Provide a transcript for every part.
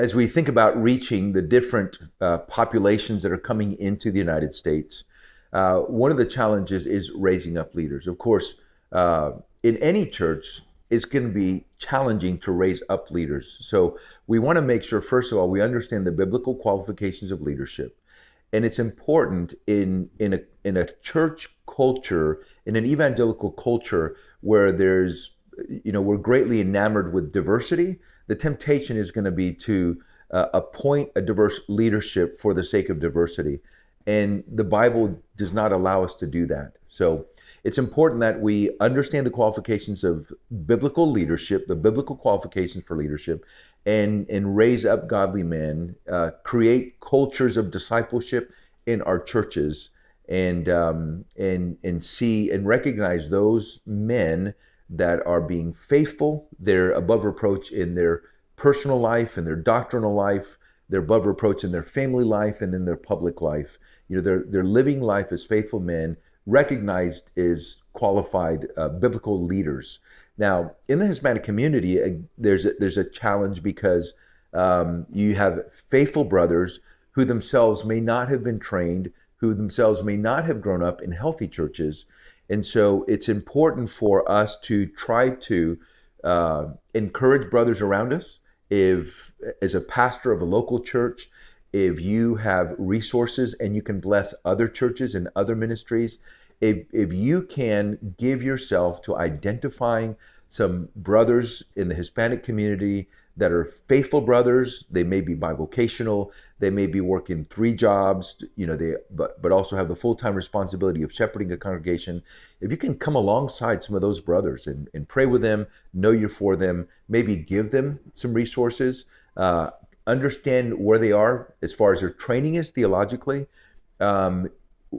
as we think about reaching the different populations that are coming into the United States, one of the challenges is raising up leaders. Of course, in any church, it's going to be challenging to raise up leaders. So we want to make sure, first of all, we understand the biblical qualifications of leadership. And it's important in a church culture, in an evangelical culture where we're greatly enamored with diversity. The temptation is going to be to appoint a diverse leadership for the sake of diversity. And the Bible does not allow us to do that. So it's important that we understand the qualifications of biblical leadership, the biblical qualifications for leadership, and raise up godly men, create cultures of discipleship in our churches, and see and recognize those men that are being faithful. They're above reproach in their personal life and their doctrinal life. They're above reproach in their family life and in their public life. They're living life as faithful men, recognized as qualified biblical leaders. Now, in the Hispanic community, there's a challenge because you have faithful brothers who themselves may not have been trained, who themselves may not have grown up in healthy churches. And so it's important for us to try to encourage brothers around us. If, as a pastor of a local church, if you have resources and you can bless other churches and other ministries, if you can give yourself to identifying some brothers in the Hispanic community that are faithful brothers, they may be bivocational, they may be working 3 jobs, but also have the full-time responsibility of shepherding a congregation. If you can come alongside some of those brothers and pray with them, know you're for them, maybe give them some resources, understand where they are as far as their training is theologically.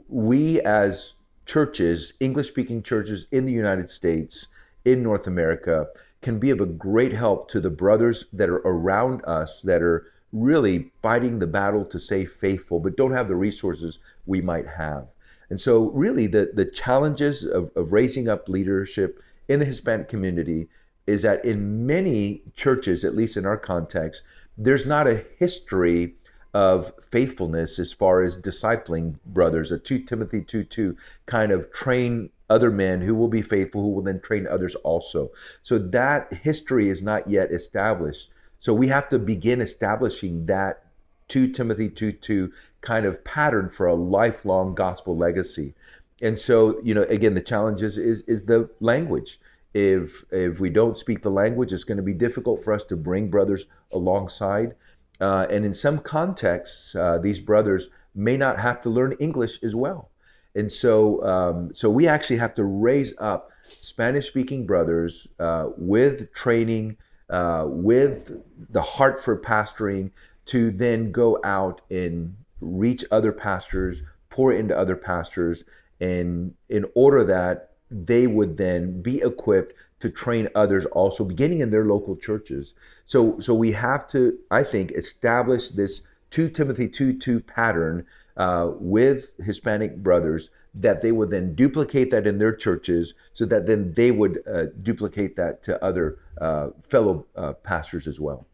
We as churches, English-speaking churches in the United States, in North America, can be of a great help to the brothers that are around us that are really fighting the battle to stay faithful, but don't have the resources we might have. And so really the challenges of raising up leadership in the Hispanic community is that in many churches, at least in our context, there's not a history of faithfulness as far as discipling brothers. A 2 Timothy 2:2 kind of train other men who will be faithful, who will then train others also. So that history is not yet established. So we have to begin establishing that 2 Timothy 2:2 kind of pattern for a lifelong gospel legacy. And so, again, the challenge is the language. If we don't speak the language, it's going to be difficult for us to bring brothers alongside. And in some contexts, these brothers may not have to learn English as well. And so we actually have to raise up Spanish-speaking brothers with training, with the heart for pastoring, to then go out and reach other pastors, pour into other pastors, and in order that they would then be equipped to train others also, beginning in their local churches. So we have to, I think, establish this 2 Timothy 2:2 pattern with Hispanic brothers, that they would then duplicate that in their churches, so that then they would duplicate that to other fellow pastors as well.